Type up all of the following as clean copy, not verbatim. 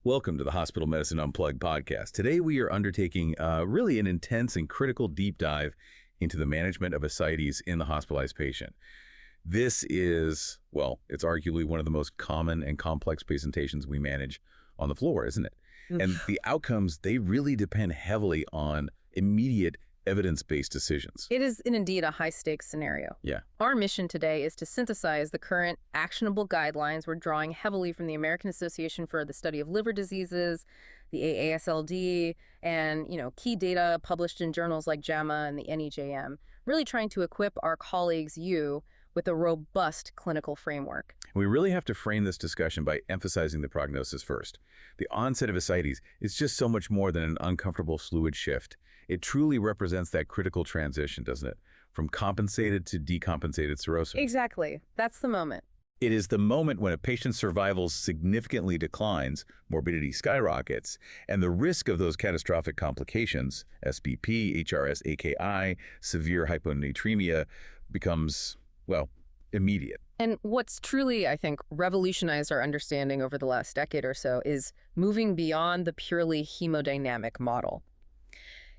Welcome to the Hospital Medicine Unplugged podcast. Today we are undertaking really an intense and critical deep dive into the management of ascites in the hospitalized patient. This is, well, it's arguably one of the most common and complex presentations we manage on the floor, isn't it? And the outcomes, they really depend heavily on immediate evidence-based decisions. It is indeed a high-stakes scenario. Yeah. Our mission today is to synthesize the current actionable guidelines. We're drawing heavily from the American Association for the Study of Liver Diseases, the AASLD, and key data published in journals like JAMA and the NEJM, really trying to equip our colleagues, you, with a robust clinical framework. We really have to frame this discussion by emphasizing the prognosis first. The onset of ascites is just so much more than an uncomfortable fluid shift. It truly represents that critical transition, doesn't it? From compensated to decompensated cirrhosis. Exactly. That's the moment. It is the moment when a patient's survival significantly declines, morbidity skyrockets, and the risk of those catastrophic complications, SBP, HRS-AKI, severe hyponatremia, becomes, well, immediate. And what's truly, I think, revolutionized our understanding over the last decade or so is moving beyond the purely hemodynamic model.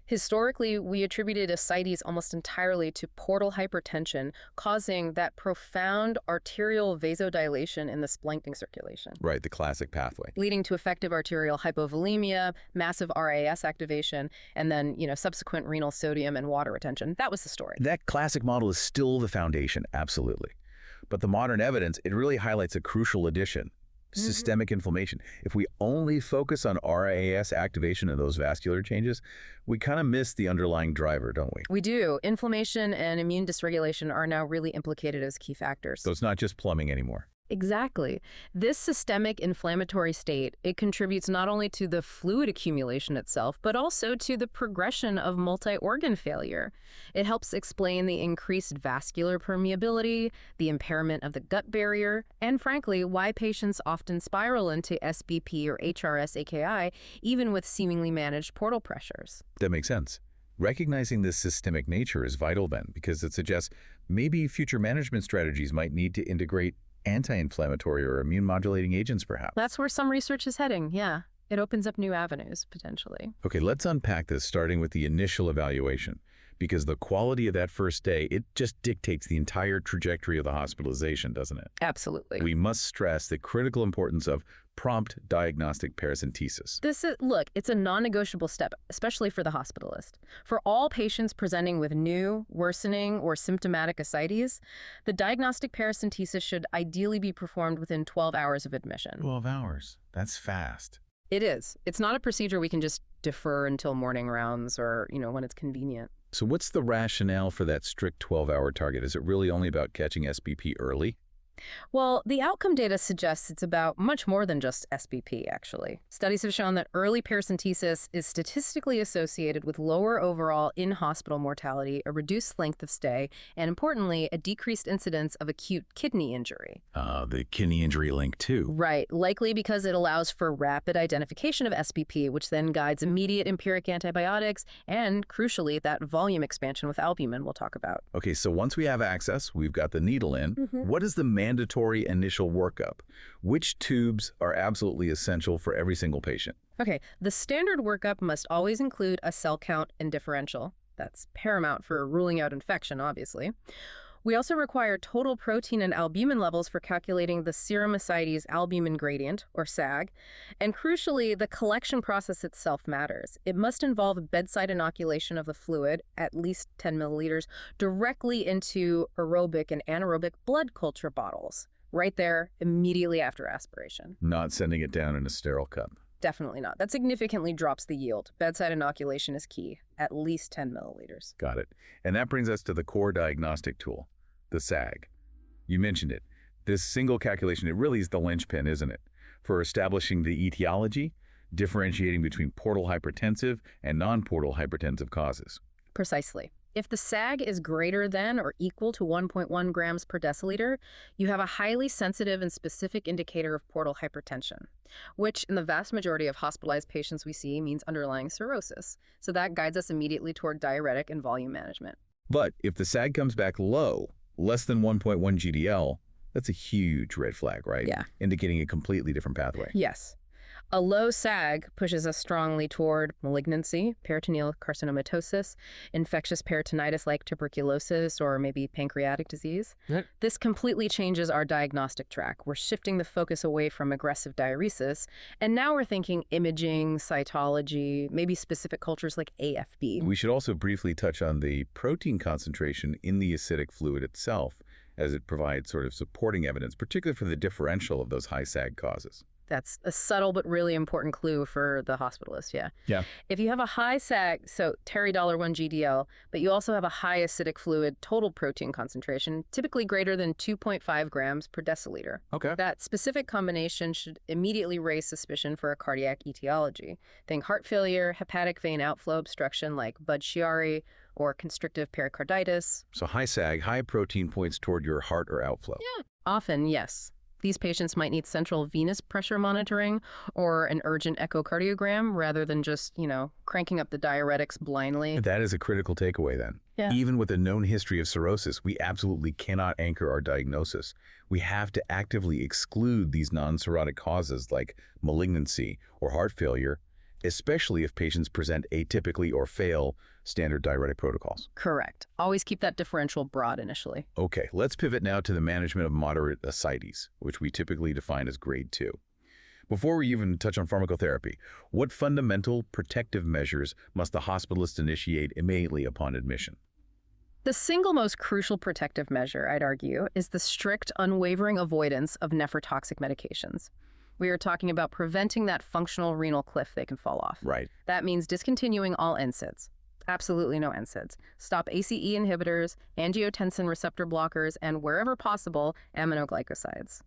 Historically, we attributed ascites almost entirely to portal hypertension, causing that profound arterial vasodilation in the splanchnic circulation. Right, the classic pathway. Leading to effective arterial hypovolemia, massive RAS activation, and then, subsequent renal sodium and water retention. That was the story. That classic model is still the foundation, absolutely. But the modern evidence, it really highlights a crucial addition. Systemic inflammation. If we only focus on RAS activation and those vascular changes, we kind of miss the underlying driver, don't we? We do. Inflammation and immune dysregulation are now really implicated as key factors. So it's not just plumbing anymore. Exactly. This systemic inflammatory state, it contributes not only to the fluid accumulation itself, but also to the progression of multi-organ failure. It helps explain the increased vascular permeability, the impairment of the gut barrier, and frankly, why patients often spiral into SBP or HRS-AKI, even with seemingly managed portal pressures. That makes sense. Recognizing this systemic nature is vital then, because it suggests maybe future management strategies might need to integrate anti-inflammatory or immune-modulating agents, perhaps. That's where some research is heading, yeah. It opens up new avenues, potentially. Okay, let's unpack this, starting with the initial evaluation, because the quality of that first day, it just dictates the entire trajectory of the hospitalization, doesn't it? Absolutely. We must stress the critical importance of prompt diagnostic paracentesis. Look, it's a non-negotiable step, especially for the hospitalist. For all patients presenting with new, worsening, or symptomatic ascites, the diagnostic paracentesis should ideally be performed within 12 hours of admission. 12 hours? That's fast. It is. It's not a procedure we can just defer until morning rounds or, when it's convenient. So what's the rationale for that strict 12-hour target? Is it really only about catching SBP early? Well, the outcome data suggests it's about much more than just SBP, actually. Studies have shown that early paracentesis is statistically associated with lower overall in-hospital mortality, a reduced length of stay, and importantly, a decreased incidence of acute kidney injury. The kidney injury link, too. Right, likely because it allows for rapid identification of SBP, which then guides immediate empiric antibiotics and, crucially, that volume expansion with albumin we'll talk about. Okay, so once we have access, we've got the needle in. What is the mandatory initial workup? Which tubes are absolutely essential for every single patient? Okay, the standard workup must always include a cell count and differential. That's paramount for ruling out infection, obviously. We also require total protein and albumin levels for calculating the serum ascites albumin gradient, or SAAG. And crucially, the collection process itself matters. It must involve bedside inoculation of the fluid, at least 10 milliliters, directly into aerobic and anaerobic blood culture bottles, right there, immediately after aspiration. Not sending it down in a sterile cup. Definitely not. That significantly drops the yield. Bedside inoculation is key, at least 10 milliliters. Got it. And that brings us to the core diagnostic tool, the SAAG. You mentioned it. This single calculation, it really is the linchpin, isn't it? For establishing the etiology, differentiating between portal hypertensive and non-portal hypertensive causes. Precisely. If the SAAG is greater than or equal to 1.1 grams per deciliter, you have a highly sensitive and specific indicator of portal hypertension, which in the vast majority of hospitalized patients we see means underlying cirrhosis. So that guides us immediately toward diuretic and volume management. But if the SAAG comes back low, less than 1.1 GDL, that's a huge red flag, right? Yeah. Indicating a completely different pathway. Yes. A low SAAG pushes us strongly toward malignancy, peritoneal carcinomatosis, infectious peritonitis like tuberculosis, or maybe pancreatic disease. Right. This completely changes our diagnostic track. We're shifting the focus away from aggressive diuresis, and now we're thinking imaging, cytology, maybe specific cultures like AFB. We should also briefly touch on the protein concentration in the acidic fluid itself, as it provides sort of supporting evidence, particularly for the differential of those high SAAG causes. That's a subtle but really important clue for the hospitalist, yeah. Yeah. If you have a high SAAG, so $1 GDL, but you also have a high acidic fluid total protein concentration, typically greater than 2.5 grams per deciliter. Okay. That specific combination should immediately raise suspicion for a cardiac etiology. Think heart failure, hepatic vein outflow obstruction like Budd-Chiari, or constrictive pericarditis. So high SAAG, high protein points toward your heart or outflow. Yeah. Often, yes. These patients might need central venous pressure monitoring or an urgent echocardiogram rather than just, cranking up the diuretics blindly. That is a critical takeaway then. Yeah. Even with a known history of cirrhosis, we absolutely cannot anchor our diagnosis. We have to actively exclude these non-cirrhotic causes like malignancy or heart failure, especially if patients present atypically or fail standard diuretic protocols. Correct. Always keep that differential broad initially. Okay, let's pivot now to the management of moderate ascites, which we typically define as grade 2. Before we even touch on pharmacotherapy, what fundamental protective measures must the hospitalist initiate immediately upon admission? The single most crucial protective measure, I'd argue, is the strict, unwavering avoidance of nephrotoxic medications. We are talking about preventing that functional renal cliff they can fall off. Right. That means discontinuing all NSAIDs. Absolutely no NSAIDs. Stop ACEi inhibitors, angiotensin receptor blockers, and wherever possible, aminoglycosides.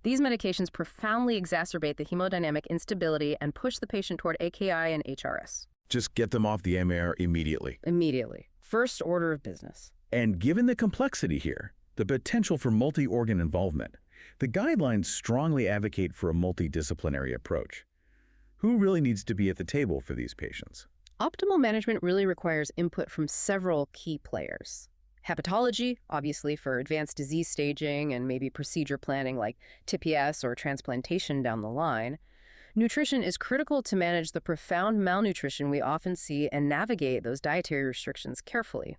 These medications profoundly exacerbate the hemodynamic instability and push the patient toward AKI and HRS. Just get them off the MR immediately. Immediately. First order of business. And given the complexity here, the potential for multi-organ involvement, the guidelines strongly advocate for a multidisciplinary approach. Who really needs to be at the table for these patients? Optimal management really requires input from several key players. Hepatology, obviously for advanced disease staging and maybe procedure planning like TPS or transplantation down the line. Nutrition is critical to manage the profound malnutrition we often see and navigate those dietary restrictions carefully.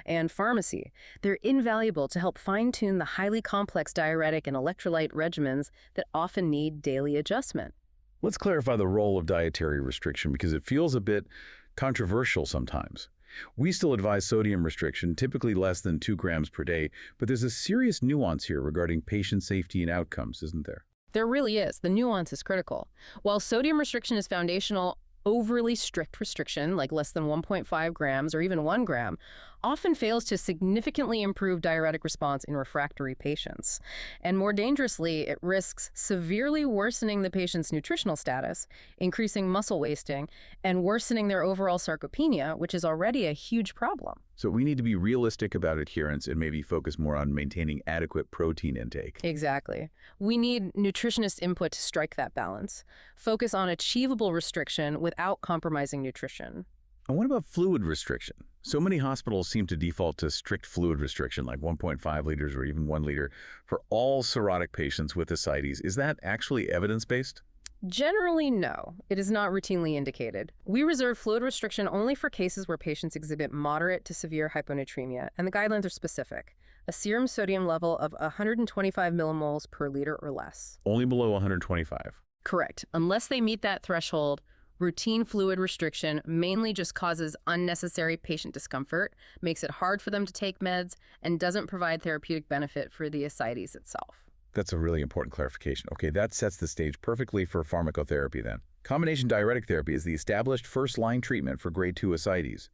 And pharmacy, they're invaluable to help fine-tune the highly complex diuretic and electrolyte regimens that often need daily adjustment. Let's clarify the role of dietary restriction because it feels a bit controversial sometimes. We still advise sodium restriction, typically less than 2 grams per day, but there's a serious nuance here regarding patient safety and outcomes, isn't there? There really is. The nuance is critical. While sodium restriction is foundational, overly strict restriction, like less than 1.5 grams or even 1 gram, often fails to significantly improve diuretic response in refractory patients. And more dangerously, it risks severely worsening the patient's nutritional status, increasing muscle wasting, and worsening their overall sarcopenia, which is already a huge problem. So we need to be realistic about adherence and maybe focus more on maintaining adequate protein intake. Exactly. We need nutritionist input to strike that balance. Focus on achievable restriction without compromising nutrition. And what about fluid restriction? So many hospitals seem to default to strict fluid restriction, like 1.5 liters or even 1 liter, for all cirrhotic patients with ascites. Is that actually evidence-based? Generally, no. It is not routinely indicated. We reserve fluid restriction only for cases where patients exhibit moderate to severe hyponatremia, and the guidelines are specific. A serum sodium level of 125 millimoles per liter or less. Only below 125. Correct. Unless they meet that threshold, routine fluid restriction mainly just causes unnecessary patient discomfort, makes it hard for them to take meds, and doesn't provide therapeutic benefit for the ascites itself. That's a really important clarification. Okay, that sets the stage perfectly for pharmacotherapy then. Combination diuretic therapy is the established first-line treatment for grade 2 ascites.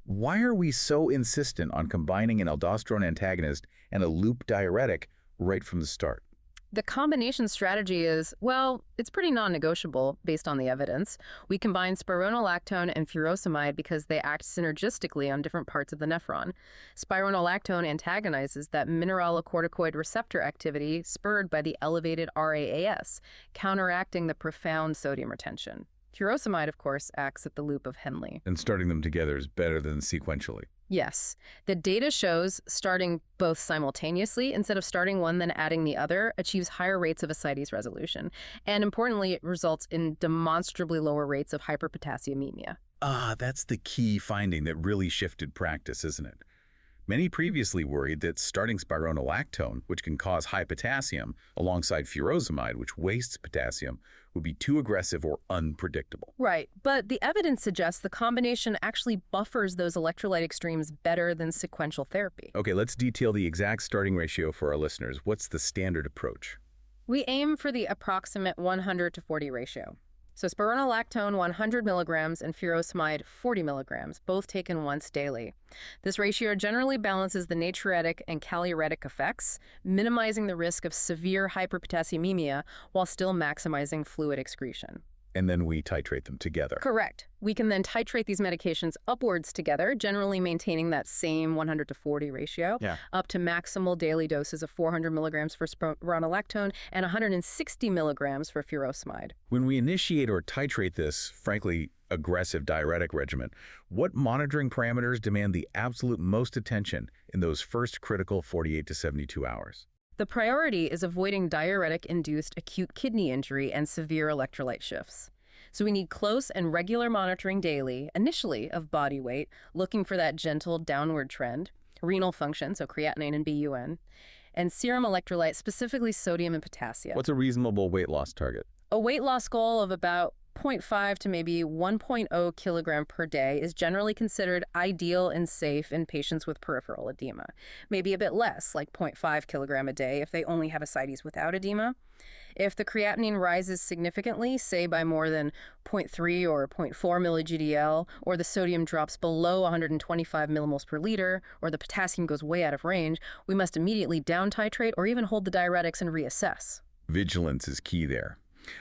Why are we so insistent on combining an aldosterone antagonist and a loop diuretic right from the start? The combination strategy is, well, it's pretty non-negotiable based on the evidence. We combine spironolactone and furosemide because they act synergistically on different parts of the nephron. Spironolactone antagonizes that mineralocorticoid receptor activity spurred by the elevated RAAS, counteracting the profound sodium retention. Furosemide, of course, acts at the loop of Henle. And starting them together is better than sequentially. Yes. The data shows starting both simultaneously instead of starting one then adding the other achieves higher rates of ascites resolution. And importantly, it results in demonstrably lower rates of hyperpotassiemia. Ah, that's the key finding that really shifted practice, isn't it? Many previously worried that starting spironolactone, which can cause high potassium, alongside furosemide, which wastes potassium, would be too aggressive or unpredictable. Right, but the evidence suggests the combination actually buffers those electrolyte extremes better than sequential therapy. Okay, let's detail the exact starting ratio for our listeners. What's the standard approach? We aim for the approximate 100 to 40 ratio. So spironolactone 100 milligrams and furosemide 40 milligrams, both taken once daily. This ratio generally balances the natriuretic and kaliuretic effects, minimizing the risk of severe hyperpotassiemia while still maximizing fluid excretion. And then we titrate them together. Correct. We can then titrate these medications upwards together, generally maintaining that same 100 to 40 ratio, up to maximal daily doses of 400 milligrams for spironolactone and 160 milligrams for furosemide. When we initiate or titrate this, frankly, aggressive diuretic regimen, what monitoring parameters demand the absolute most attention in those first critical 48 to 72 hours? The priority is avoiding diuretic-induced acute kidney injury and severe electrolyte shifts. So we need close and regular monitoring daily, initially of body weight, looking for that gentle downward trend, renal function, so creatinine and BUN, and serum electrolyte, specifically sodium and potassium. What's a reasonable weight loss target? A weight loss goal of about 0.5 to maybe 1.0 kilogram per day is generally considered ideal and safe in patients with peripheral edema. Maybe a bit less, like 0.5 kilogram a day if they only have ascites without edema. If the creatinine rises significantly, say by more than 0.3 or 0.4 milli-GDL, or the sodium drops below 125 millimoles per liter, or the potassium goes way out of range, we must immediately down titrate or even hold the diuretics and reassess. Vigilance is key there.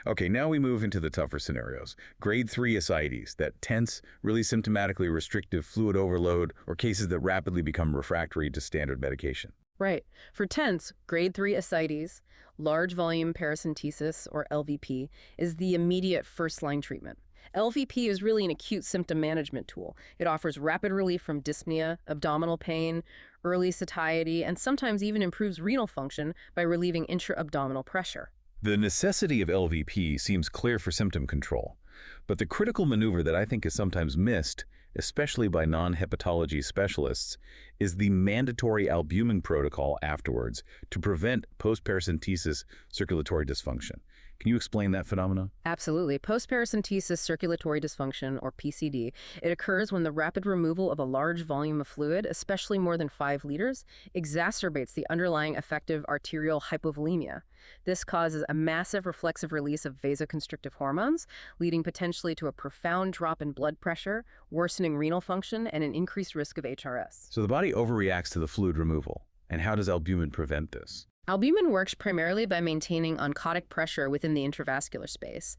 Okay, now we move into the tougher scenarios. Grade 3 ascites, that tense, really symptomatically restrictive fluid overload, or cases that rapidly become refractory to standard medication. Right. For tense, grade 3 ascites, large volume paracentesis, or LVP, is the immediate first-line treatment. LVP is really an acute symptom management tool. It offers rapid relief from dyspnea, abdominal pain, early satiety, and sometimes even improves renal function by relieving intra-abdominal pressure. The necessity of LVP seems clear for symptom control, but the critical maneuver that I think is sometimes missed, especially by non-hepatology specialists, is the mandatory albumin protocol afterwards to prevent post-paracentesis circulatory dysfunction. Can you explain that phenomenon? Absolutely. Post-paracentesis circulatory dysfunction, or PCD, it occurs when the rapid removal of a large volume of fluid, especially more than 5 liters, exacerbates the underlying effective arterial hypovolemia. This causes a massive reflexive release of vasoconstrictive hormones, leading potentially to a profound drop in blood pressure, worsening renal function, and an increased risk of HRS. So the body overreacts to the fluid removal. And how does albumin prevent this? Albumin works primarily by maintaining oncotic pressure within the intravascular space.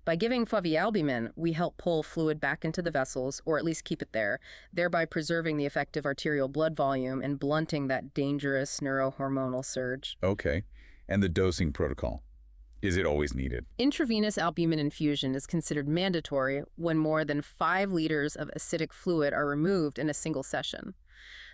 By giving albumin, we help pull fluid back into the vessels, or at least keep it there, thereby preserving the effective arterial blood volume and blunting that dangerous neurohormonal surge. Okay. And the dosing protocol? Is it always needed? Intravenous albumin infusion is considered mandatory when more than 5 liters of acidic fluid are removed in a single session.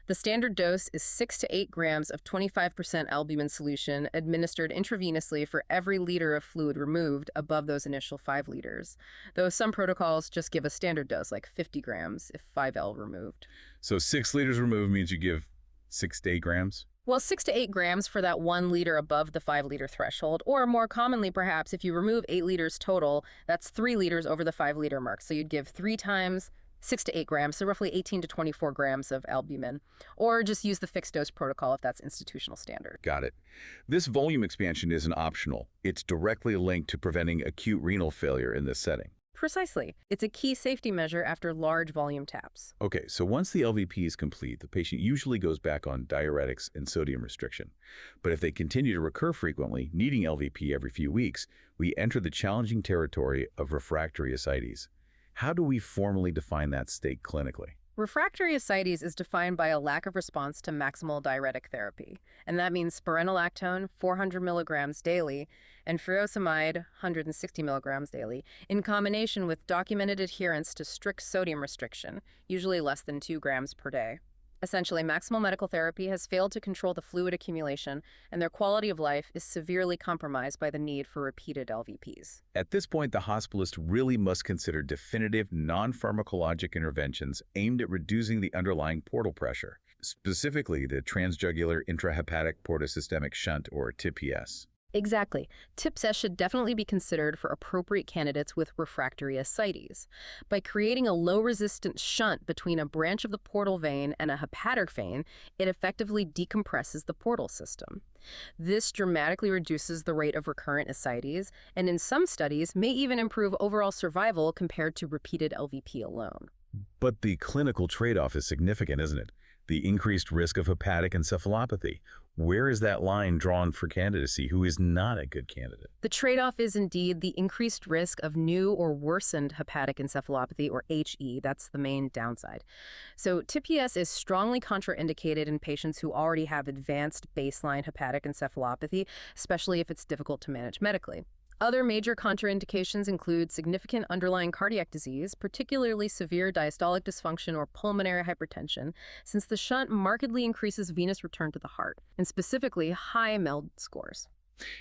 The standard dose is 6 to 8 grams of 25% albumin solution administered intravenously for every liter of fluid removed above those initial 5 liters, though some protocols just give a standard dose, like 50 grams if 5L removed. So 6 liters removed means you give 6 to 8 grams? Well, 6 to 8 grams for that 1 liter above the 5 liter threshold, or more commonly perhaps, if you remove 8 liters total, that's 3 liters over the 5 liter mark. So you'd give 3 times 6 to 8 grams, so roughly 18 to 24 grams of albumin, or just use the fixed dose protocol if that's institutional standard. Got it. This volume expansion isn't optional. It's directly linked to preventing acute renal failure in this setting. Precisely. It's a key safety measure after large volume taps. Okay, so once the LVP is complete, the patient usually goes back on diuretics and sodium restriction. But if they continue to recur frequently, needing LVP every few weeks, we enter the challenging territory of refractory ascites. How do we formally define that state clinically? Refractory ascites is defined by a lack of response to maximal diuretic therapy, and that means spironolactone 400 milligrams daily and furosemide 160 milligrams daily, in combination with documented adherence to strict sodium restriction, usually less than 2 grams per day. Essentially, maximal medical therapy has failed to control the fluid accumulation, and their quality of life is severely compromised by the need for repeated LVPs. At this point, the hospitalist really must consider definitive non-pharmacologic interventions aimed at reducing the underlying portal pressure, specifically the transjugular intrahepatic portosystemic shunt, or TIPS. Exactly. TIPS should definitely be considered for appropriate candidates with refractory ascites. By creating a low-resistance shunt between a branch of the portal vein and a hepatic vein, it effectively decompresses the portal system. This dramatically reduces the rate of recurrent ascites, and in some studies may even improve overall survival compared to repeated LVP alone. But the clinical trade-off is significant, isn't it? The increased risk of hepatic encephalopathy. Where is that line drawn for candidacy? Who is not a good candidate? The trade-off is indeed the increased risk of new or worsened hepatic encephalopathy, or HE. That's the main downside. So TIPS is strongly contraindicated in patients who already have advanced baseline hepatic encephalopathy, especially if it's difficult to manage medically. Other major contraindications include significant underlying cardiac disease, particularly severe diastolic dysfunction or pulmonary hypertension, since the shunt markedly increases venous return to the heart, and specifically high MELD scores.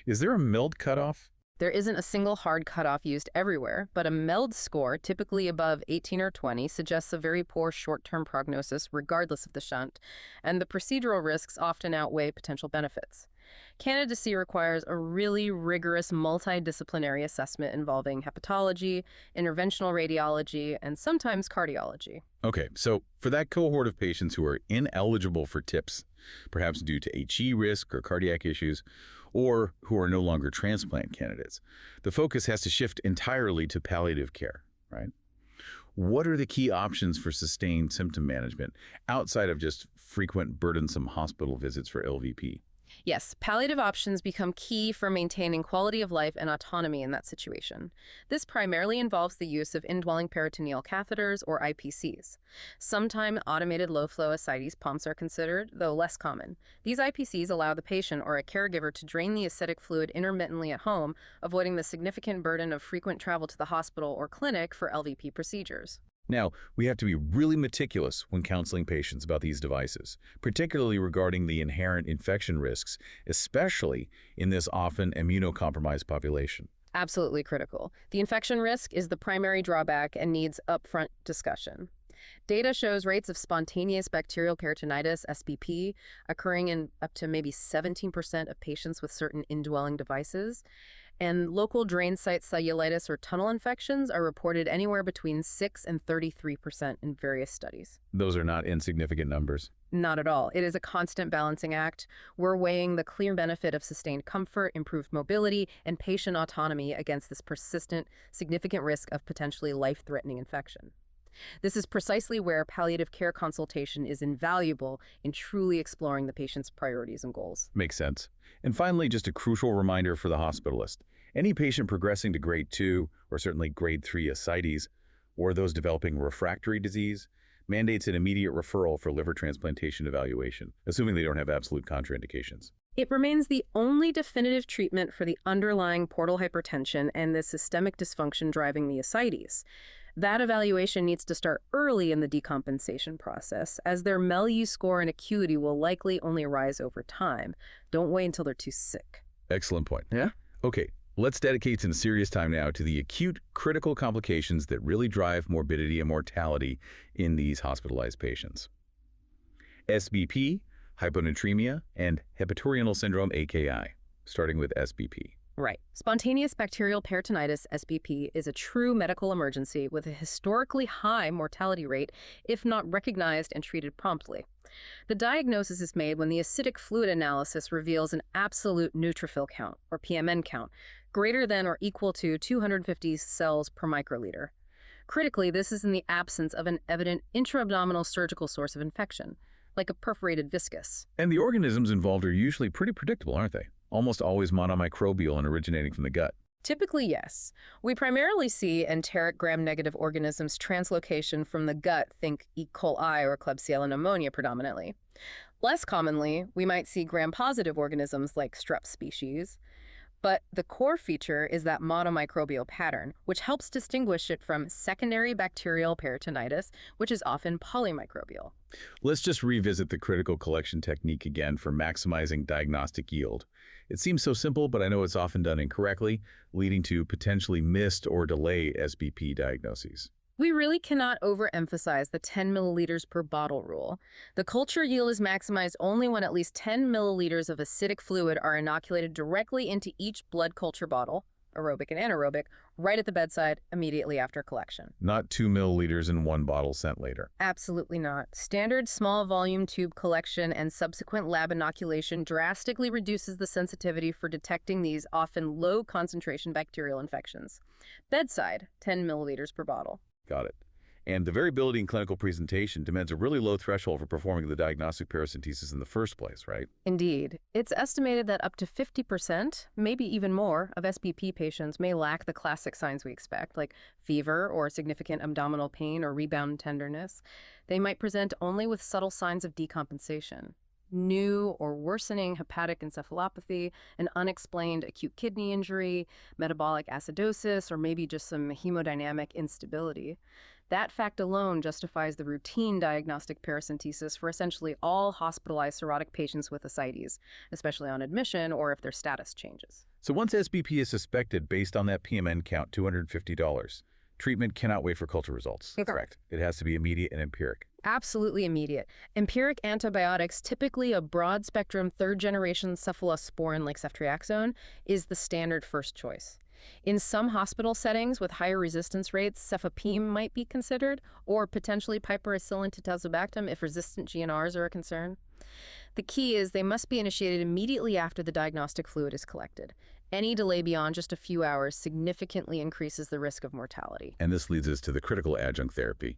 Is there a MELD cutoff? There isn't a single hard cutoff used everywhere, but a MELD score, typically above 18 or 20, suggests a very poor short-term prognosis regardless of the shunt, and the procedural risks often outweigh potential benefits. Candidacy requires a really rigorous multidisciplinary assessment involving hepatology, interventional radiology, and sometimes cardiology. Okay, so for that cohort of patients who are ineligible for TIPS, perhaps due to HE risk or cardiac issues, or who are no longer transplant candidates, the focus has to shift entirely to palliative care, right? What are the key options for sustained symptom management outside of just frequent burdensome hospital visits for LVP? Yes, palliative options become key for maintaining quality of life and autonomy in that situation. This primarily involves the use of indwelling peritoneal catheters, or IPCs. Sometimes automated low-flow ascites pumps are considered, though less common. These IPCs allow the patient or a caregiver to drain the ascitic fluid intermittently at home, avoiding the significant burden of frequent travel to the hospital or clinic for LVP procedures. Now, we have to be really meticulous when counseling patients about these devices, particularly regarding the inherent infection risks, especially in this often immunocompromised population. Absolutely critical. The infection risk is the primary drawback and needs upfront discussion. Data shows rates of spontaneous bacterial peritonitis, SBP, occurring in up to maybe 17% of patients with certain indwelling devices. And local drain site cellulitis or tunnel infections are reported anywhere between 6 and 33% in various studies. Those are not insignificant numbers. Not at all. It is a constant balancing act. We're weighing the clear benefit of sustained comfort, improved mobility, and patient autonomy against this persistent, significant risk of potentially life-threatening infection. This is precisely where palliative care consultation is invaluable in truly exploring the patient's priorities and goals. Makes sense. And finally, just a crucial reminder for the hospitalist. Any patient progressing to grade 2 or certainly grade 3 ascites, or those developing refractory disease, mandates an immediate referral for liver transplantation evaluation, assuming they don't have absolute contraindications. It remains the only definitive treatment for the underlying portal hypertension and the systemic dysfunction driving the ascites. That evaluation needs to start early in the decompensation process, as their MELU score and acuity will likely only rise over time. Don't wait until they're too sick. Excellent point. Yeah? Okay, let's dedicate some serious time now to the acute critical complications that really drive morbidity and mortality in these hospitalized patients. SBP, hyponatremia, and hepatorenal syndrome, AKI, starting with SBP. Right. Spontaneous bacterial peritonitis, SBP, is a true medical emergency with a historically high mortality rate if not recognized and treated promptly. The diagnosis is made when the acidic fluid analysis reveals an absolute neutrophil count, or PMN count, greater than or equal to 250 cells per microliter. Critically, this is in the absence of an evident intra-abdominal surgical source of infection, like a perforated viscus. And the organisms involved are usually pretty predictable, aren't they? Almost always monomicrobial and originating from the gut. Typically, yes. We primarily see enteric gram-negative organisms translocation from the gut, think E. coli or Klebsiella pneumonia predominantly. Less commonly, we might see gram-positive organisms like strep species. But the core feature is that monomicrobial pattern, which helps distinguish it from secondary bacterial peritonitis, which is often polymicrobial. Let's just revisit the critical collection technique again for maximizing diagnostic yield. It seems so simple, but I know it's often done incorrectly, leading to potentially missed or delayed SBP diagnoses. We really cannot overemphasize the 10 milliliters per bottle rule. The culture yield is maximized only when at least 10 milliliters of acidic fluid are inoculated directly into each blood culture bottle, aerobic and anaerobic, right at the bedside immediately after collection. Not 2 milliliters in one bottle sent later. Absolutely not. Standard small volume tube collection and subsequent lab inoculation drastically reduces the sensitivity for detecting these often low concentration bacterial infections. Bedside, 10 milliliters per bottle. Got it. And the variability in clinical presentation demands a really low threshold for performing the diagnostic paracentesis in the first place, right? Indeed. It's estimated that up to 50%, maybe even more, of SBP patients may lack the classic signs we expect, like fever or significant abdominal pain or rebound tenderness. They might present only with subtle signs of decompensation. New or worsening hepatic encephalopathy, an unexplained acute kidney injury, metabolic acidosis, or maybe just some hemodynamic instability. That fact alone justifies the routine diagnostic paracentesis for essentially all hospitalized cirrhotic patients with ascites, especially on admission or if their status changes. So once SBP is suspected based on that PMN count, $250, treatment cannot wait for culture results. Correct. It has to be immediate and empiric. Absolutely immediate. Empiric antibiotics, typically a broad-spectrum third-generation cephalosporin like ceftriaxone, is the standard first choice. In some hospital settings with higher resistance rates, cefepime might be considered, or potentially piperacillin tazobactam if resistant GNRs are a concern. The key is they must be initiated immediately after the diagnostic fluid is collected. Any delay beyond just a few hours significantly increases the risk of mortality. And this leads us to the critical adjunct therapy,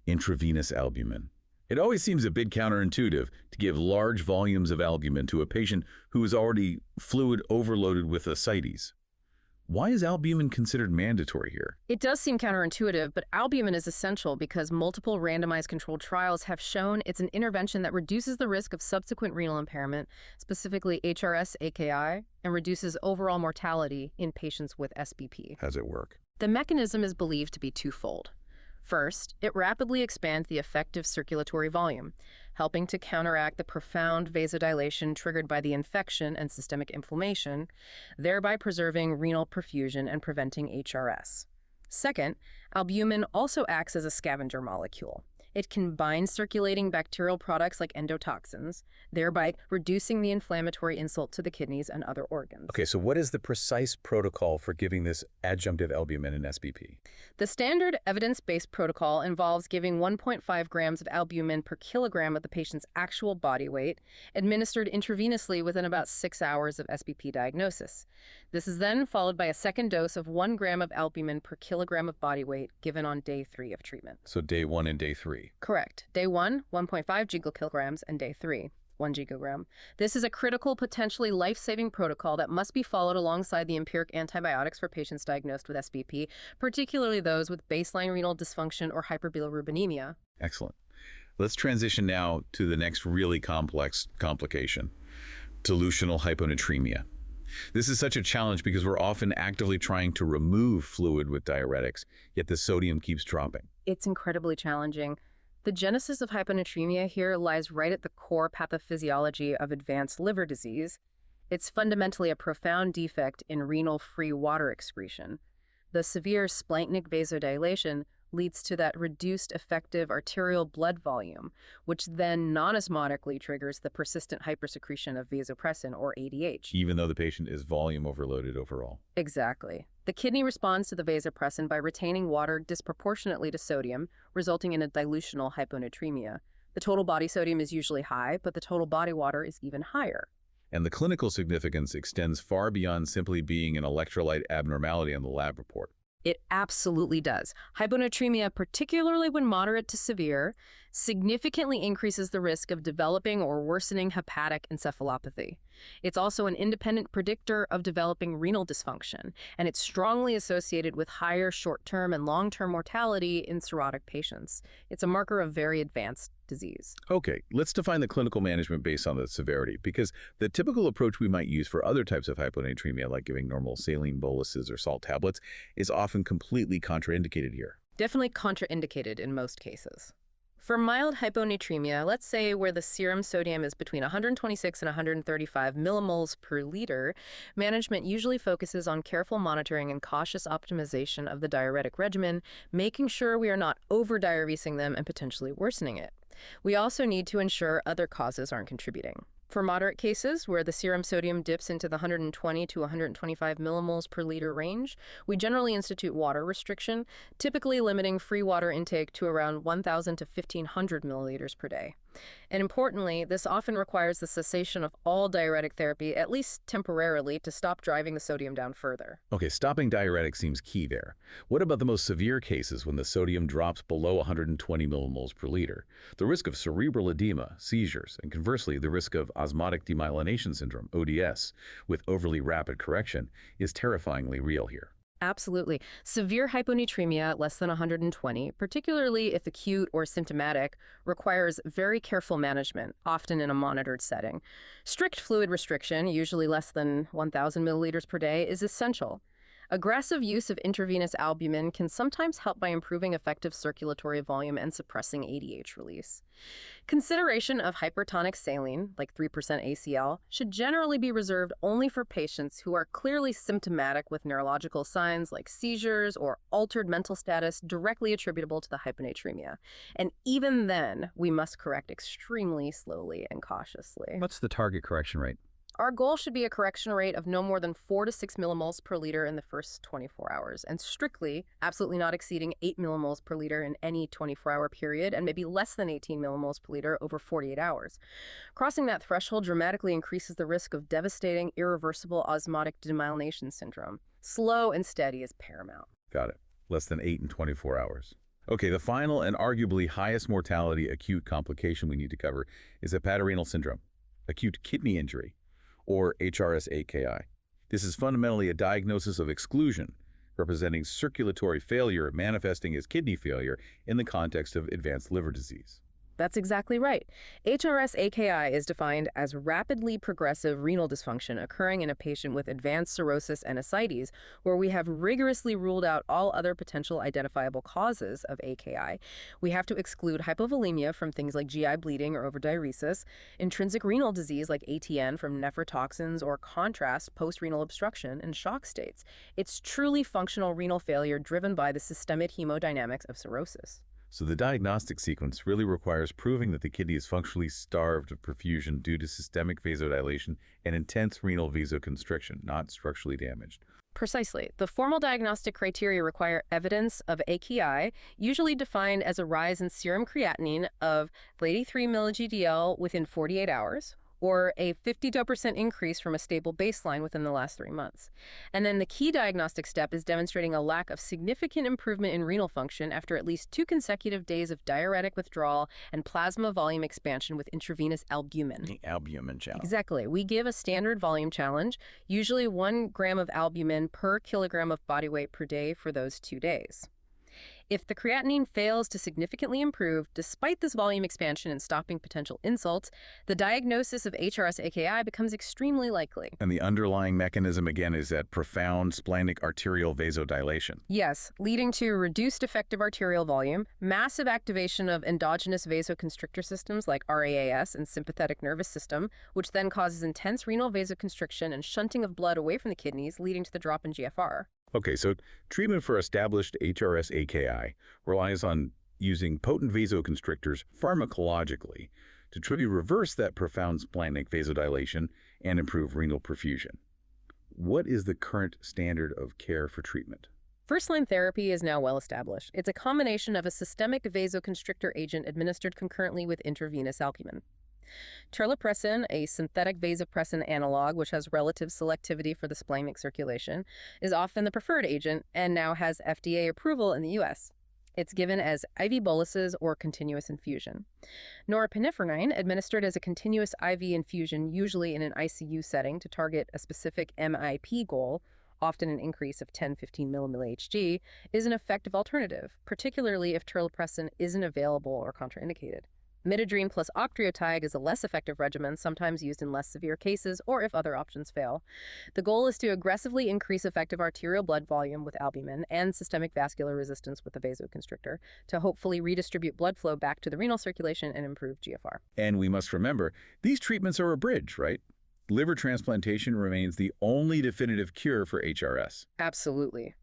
intravenous albumin. It always seems a bit counterintuitive to give large volumes of albumin to a patient who is already fluid overloaded with ascites. Why is albumin considered mandatory here? It does seem counterintuitive, but albumin is essential because multiple randomized controlled trials have shown it's an intervention that reduces the risk of subsequent renal impairment, specifically HRS-AKI, and reduces overall mortality in patients with SBP. How does it work? The mechanism is believed to be twofold. First, it rapidly expands the effective circulatory volume, helping to counteract the profound vasodilation triggered by the infection and systemic inflammation, thereby preserving renal perfusion and preventing HRS. Second, albumin also acts as a scavenger molecule. It can bind circulating bacterial products like endotoxins, thereby reducing the inflammatory insult to the kidneys and other organs. Okay, so what is the precise protocol for giving this adjunctive albumin in SBP? The standard evidence-based protocol involves giving 1.5 grams of albumin per kilogram of the patient's actual body weight, administered intravenously within about 6 hours of SBP diagnosis. This is then followed by a second dose of 1 gram of albumin per kilogram of body weight given on day 3 of treatment. So day 1 and day 3. Correct. Day 1, 1.5 gigakilograms, and day 3, 1 gigagram. This is a critical, potentially life-saving protocol that must be followed alongside the empiric antibiotics for patients diagnosed with SBP, particularly those with baseline renal dysfunction or hyperbilirubinemia. Excellent. Let's transition now to the next really complex complication, dilutional hyponatremia. This is such a challenge because we're often actively trying to remove fluid with diuretics, yet the sodium keeps dropping. It's incredibly challenging. The genesis of hyponatremia here lies right at the core pathophysiology of advanced liver disease. It's fundamentally a profound defect in renal free water excretion. The severe splanchnic vasodilation leads to that reduced effective arterial blood volume, which then non-osmotically triggers the persistent hypersecretion of vasopressin, or ADH. Even though the patient is volume overloaded overall. Exactly. The kidney responds to the vasopressin by retaining water disproportionately to sodium, resulting in a dilutional hyponatremia. The total body sodium is usually high, but the total body water is even higher. And the clinical significance extends far beyond simply being an electrolyte abnormality on the lab report. It absolutely does. Hyponatremia, particularly when moderate to severe, significantly increases the risk of developing or worsening hepatic encephalopathy. It's also an independent predictor of developing renal dysfunction, and it's strongly associated with higher short-term and long-term mortality in cirrhotic patients. It's a marker of very advanced disease. disease. Okay, let's define the clinical management based on the severity, because the typical approach we might use for other types of hyponatremia, like giving normal saline boluses or salt tablets, is often completely contraindicated here. Definitely contraindicated in most cases. For mild hyponatremia, let's say where the serum sodium is between 126 and 135 millimoles per liter, management usually focuses on careful monitoring and cautious optimization of the diuretic regimen, making sure we are not over-diuresing them and potentially worsening it. We also need to ensure other causes aren't contributing. For moderate cases, where the serum sodium dips into the 120 to 125 millimoles per liter range, we generally institute water restriction, typically limiting free water intake to around 1,000 to 1,500 milliliters per day. And importantly, this often requires the cessation of all diuretic therapy, at least temporarily, to stop driving the sodium down further. Okay, stopping diuretics seems key there. What about the most severe cases when the sodium drops below 120 millimoles per liter? The risk of cerebral edema, seizures, and conversely, the risk of osmotic demyelination syndrome, ODS, with overly rapid correction, is terrifyingly real here. Absolutely. Severe hyponatremia, less than 120, particularly if acute or symptomatic, requires very careful management, often in a monitored setting. Strict fluid restriction, usually less than 1,000 milliliters per day, is essential. Aggressive use of intravenous albumin can sometimes help by improving effective circulatory volume and suppressing ADH release. Consideration of hypertonic saline, like 3% ACL, should generally be reserved only for patients who are clearly symptomatic with neurological signs like seizures or altered mental status directly attributable to the hyponatremia. And even then, we must correct extremely slowly and cautiously. What's the target correction rate? Our goal should be a correction rate of no more than 4 to 6 millimoles per liter in the first 24 hours, and strictly, absolutely not exceeding 8 millimoles per liter in any 24-hour period, and maybe less than 18 millimoles per liter over 48 hours. Crossing that threshold dramatically increases the risk of devastating, irreversible osmotic demyelination syndrome. Slow and steady is paramount. Got it. Less than 8 in 24 hours. Okay, the final and arguably highest mortality acute complication we need to cover is hepatorenal syndrome, acute kidney injury, or HRS-AKI. This is fundamentally a diagnosis of exclusion, representing circulatory failure manifesting as kidney failure in the context of advanced liver disease. That's exactly right. HRS-AKI is defined as rapidly progressive renal dysfunction occurring in a patient with advanced cirrhosis and ascites, where we have rigorously ruled out all other potential identifiable causes of AKI. We have to exclude hypovolemia from things like GI bleeding or overdiuresis, intrinsic renal disease like ATN from nephrotoxins, or contrast post-renal obstruction and shock states. It's truly functional renal failure driven by the systemic hemodynamics of cirrhosis. So the diagnostic sequence really requires proving that the kidney is functionally starved of perfusion due to systemic vasodilation and intense renal vasoconstriction, not structurally damaged. Precisely. The formal diagnostic criteria require evidence of AKI, usually defined as a rise in serum creatinine of 83 milli-GDL within 48 hours, or a 52% increase from a stable baseline within the last 3 months. And then the key diagnostic step is demonstrating a lack of significant improvement in renal function after at least 2 consecutive days of diuretic withdrawal and plasma volume expansion with intravenous albumin. The albumin challenge. Exactly. We give a standard volume challenge, usually 1 gram of albumin per kilogram of body weight per day for those 2 days. If the creatinine fails to significantly improve, despite this volume expansion and stopping potential insults, the diagnosis of HRS-AKI becomes extremely likely. And the underlying mechanism, again, is that profound splenic arterial vasodilation. Yes, leading to reduced effective arterial volume, massive activation of endogenous vasoconstrictor systems like RAAS and sympathetic nervous system, which then causes intense renal vasoconstriction and shunting of blood away from the kidneys, leading to the drop in GFR. Okay, so treatment for established HRS-AKI relies on using potent vasoconstrictors pharmacologically to try to reverse that profound splenic vasodilation and improve renal perfusion. What is the current standard of care for treatment? First-line therapy is now well established. It's a combination of a systemic vasoconstrictor agent administered concurrently with intravenous albumin. Terlipressin, a synthetic vasopressin analog which has relative selectivity for the splenic circulation, is often the preferred agent and now has FDA approval in the U.S. It's given as IV boluses or continuous infusion. Norepinephrine, administered as a continuous IV infusion, usually in an ICU setting to target a specific MIP goal, often an increase of 10-15 millimilli-Hg, is an effective alternative, particularly if terlipressin isn't available or contraindicated. Midodrine plus octreotide is a less effective regimen, sometimes used in less severe cases or if other options fail. The goal is to aggressively increase effective arterial blood volume with albumin and systemic vascular resistance with the vasoconstrictor to hopefully redistribute blood flow back to the renal circulation and improve GFR. And we must remember, these treatments are a bridge, right? Liver transplantation remains the only definitive cure for HRS. Absolutely.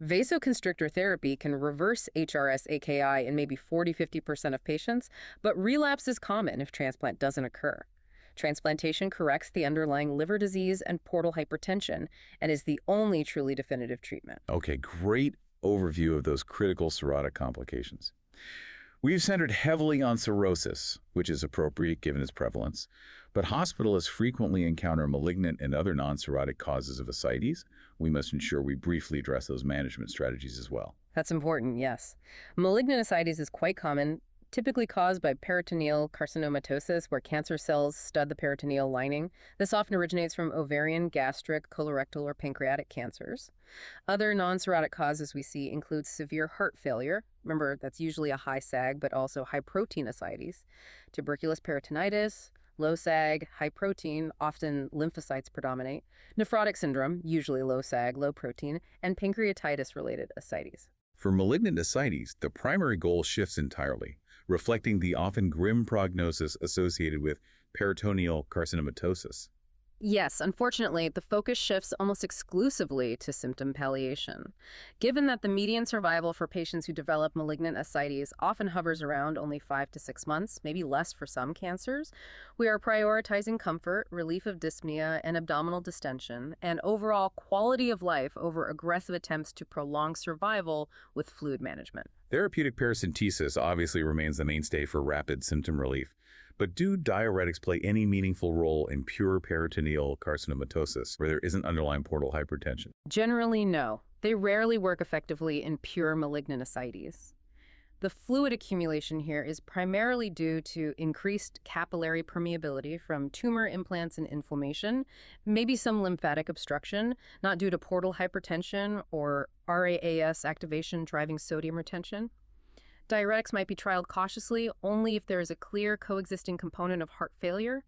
Vasoconstrictor therapy can reverse HRS-AKI in maybe 40–50% of patients, but relapse is common if transplant doesn't occur. Transplantation corrects the underlying liver disease and portal hypertension and is the only truly definitive treatment. Okay, great overview of those critical cirrhotic complications. We've centered heavily on cirrhosis, which is appropriate given its prevalence, but hospitalists frequently encounter malignant and other non-cirrhotic causes of ascites. We must ensure we briefly address those management strategies as well. That's important, yes. Malignant ascites is quite common, typically caused by peritoneal carcinomatosis, where cancer cells stud the peritoneal lining. This often originates from ovarian, gastric, colorectal, or pancreatic cancers. Other non-cirrhotic causes we see include severe heart failure. Remember, that's usually a high SAAG, but also high protein ascites. Tuberculous peritonitis, low SAAG, high protein, often lymphocytes predominate. Nephrotic syndrome, usually low SAAG, low protein, and pancreatitis-related ascites. For malignant ascites, the primary goal shifts entirely, reflecting the often grim prognosis associated with peritoneal carcinomatosis. Yes, unfortunately, the focus shifts almost exclusively to symptom palliation. Given that the median survival for patients who develop malignant ascites often hovers around only 5 to 6 months, maybe less for some cancers, we are prioritizing comfort, relief of dyspnea and abdominal distension, and overall quality of life over aggressive attempts to prolong survival with fluid management. Therapeutic paracentesis obviously remains the mainstay for rapid symptom relief. But do diuretics play any meaningful role in pure peritoneal carcinomatosis, where there isn't underlying portal hypertension? Generally, no. They rarely work effectively in pure malignant ascites. The fluid accumulation here is primarily due to increased capillary permeability from tumor implants and inflammation, maybe some lymphatic obstruction, not due to portal hypertension or RAAS activation driving sodium retention. Diuretics might be trialed cautiously only if there is a clear coexisting component of heart failure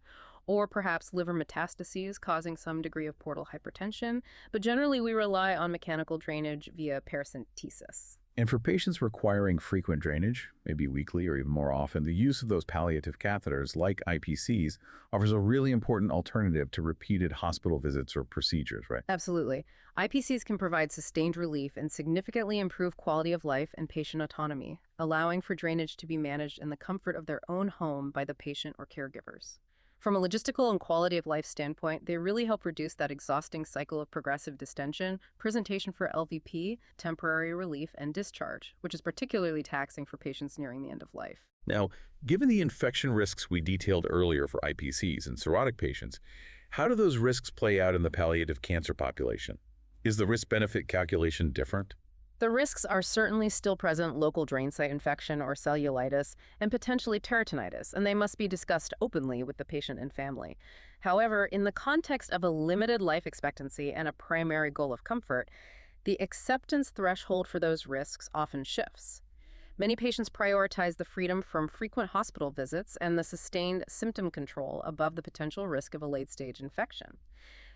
or perhaps liver metastases causing some degree of portal hypertension, but generally we rely on mechanical drainage via paracentesis. And for patients requiring frequent drainage, maybe weekly or even more often, the use of those palliative catheters like IPCs offers a really important alternative to repeated hospital visits or procedures, right? Absolutely. IPCs can provide sustained relief and significantly improve quality of life and patient autonomy, allowing for drainage to be managed in the comfort of their own home by the patient or caregivers. From a logistical and quality of life standpoint, they really help reduce that exhausting cycle of progressive distension, presentation for LVP, temporary relief, and discharge, which is particularly taxing for patients nearing the end of life. Now, given the infection risks we detailed earlier for IPCs and cirrhotic patients, how do those risks play out in the palliative cancer population? Is the risk-benefit calculation different? The risks are certainly still present: local drain site infection or cellulitis, and potentially peritonitis, and they must be discussed openly with the patient and family. However, in the context of a limited life expectancy and a primary goal of comfort, the acceptance threshold for those risks often shifts. Many patients prioritize the freedom from frequent hospital visits and the sustained symptom control above the potential risk of a late-stage infection.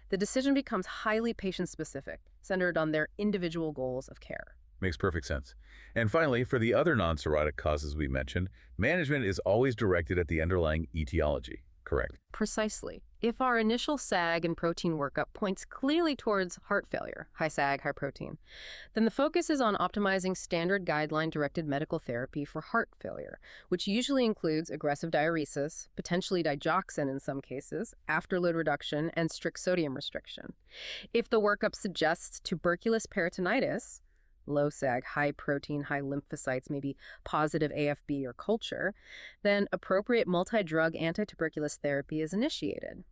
The decision becomes highly patient-specific, centered on their individual goals of care. Makes perfect sense. And finally, for the other non-cirrhotic causes we mentioned, management is always directed at the underlying etiology, correct? Precisely. If our initial SAAG and protein workup points clearly towards heart failure, high SAAG, high protein, then the focus is on optimizing standard guideline-directed medical therapy for heart failure, which usually includes aggressive diuresis, potentially digoxin in some cases, afterload reduction, and strict sodium restriction. If the workup suggests tuberculous peritonitis, low SAAG, high protein, high lymphocytes, maybe positive AFB or culture, then appropriate multi-drug anti-tuberculous therapy is initiated.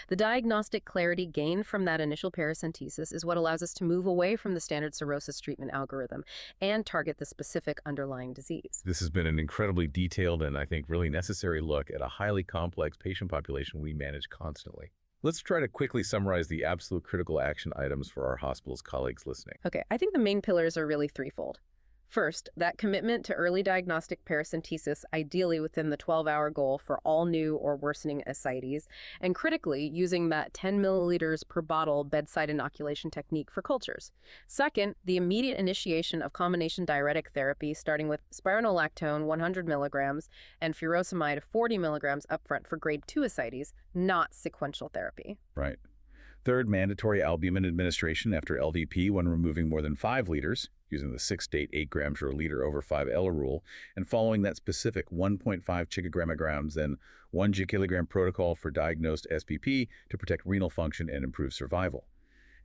The diagnostic clarity gained from that initial paracentesis is what allows us to move away from the standard cirrhosis treatment algorithm and target the specific underlying disease. This has been an incredibly detailed and I think really necessary look at a highly complex patient population we manage constantly. Let's try to quickly summarize the absolute critical action items for our hospital's colleagues listening. Okay, I think the main pillars are really threefold. First, that commitment to early diagnostic paracentesis, ideally within the 12-hour goal for all new or worsening ascites, and critically, using that 10 milliliters per bottle bedside inoculation technique for cultures. Second, the immediate initiation of combination diuretic therapy, starting with spironolactone 100 milligrams and furosemide 40 milligrams upfront for grade 2 ascites, not sequential therapy. Right. Third, mandatory albumin administration after LVP when removing more than 5 liters, using the 6 to 8 grams per liter over 5L rule, and following that specific 1.5 picograms then 1 gikilogram protocol for diagnosed SBP to protect renal function and improve survival.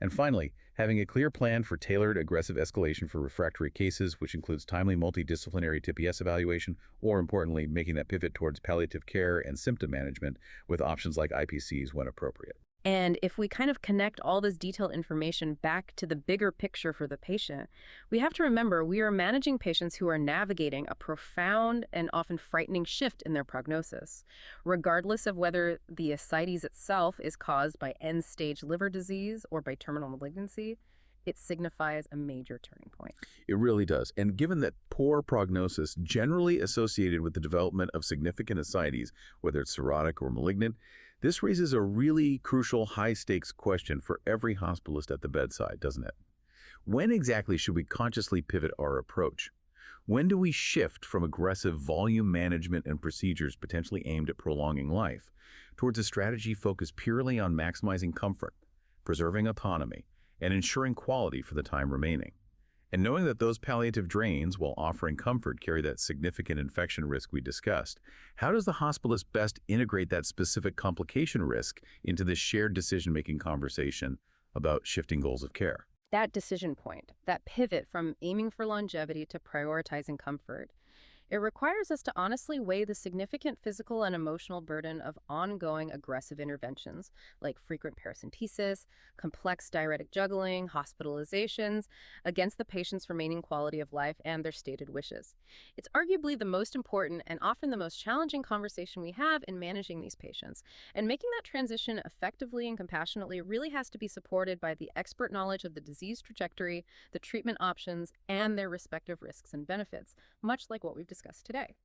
And finally, having a clear plan for tailored aggressive escalation for refractory cases, which includes timely multidisciplinary TPS evaluation, or importantly, making that pivot towards palliative care and symptom management with options like IPCs when appropriate. And if we kind of connect all this detailed information back to the bigger picture for the patient, we have to remember we are managing patients who are navigating a profound and often frightening shift in their prognosis. Regardless of whether the ascites itself is caused by end-stage liver disease or by terminal malignancy, it signifies a major turning point. It really does. And given that poor prognosis generally associated with the development of significant ascites, whether it's cirrhotic or malignant, this raises a really crucial high-stakes question for every hospitalist at the bedside, doesn't it? When exactly should we consciously pivot our approach? When do we shift from aggressive volume management and procedures potentially aimed at prolonging life towards a strategy focused purely on maximizing comfort, preserving autonomy, and ensuring quality for the time remaining? And knowing that those palliative drains, while offering comfort, carry that significant infection risk we discussed, how does the hospitalist best integrate that specific complication risk into the shared decision-making conversation about shifting goals of care? That decision point, that pivot from aiming for longevity to prioritizing comfort, it requires us to honestly weigh the significant physical and emotional burden of ongoing aggressive interventions, like frequent paracentesis, complex diuretic juggling, hospitalizations, against the patient's remaining quality of life and their stated wishes. It's arguably the most important and often the most challenging conversation we have in managing these patients. And making that transition effectively and compassionately really has to be supported by the expert knowledge of the disease trajectory, the treatment options, and their respective risks and benefits, much like what we've discussed today.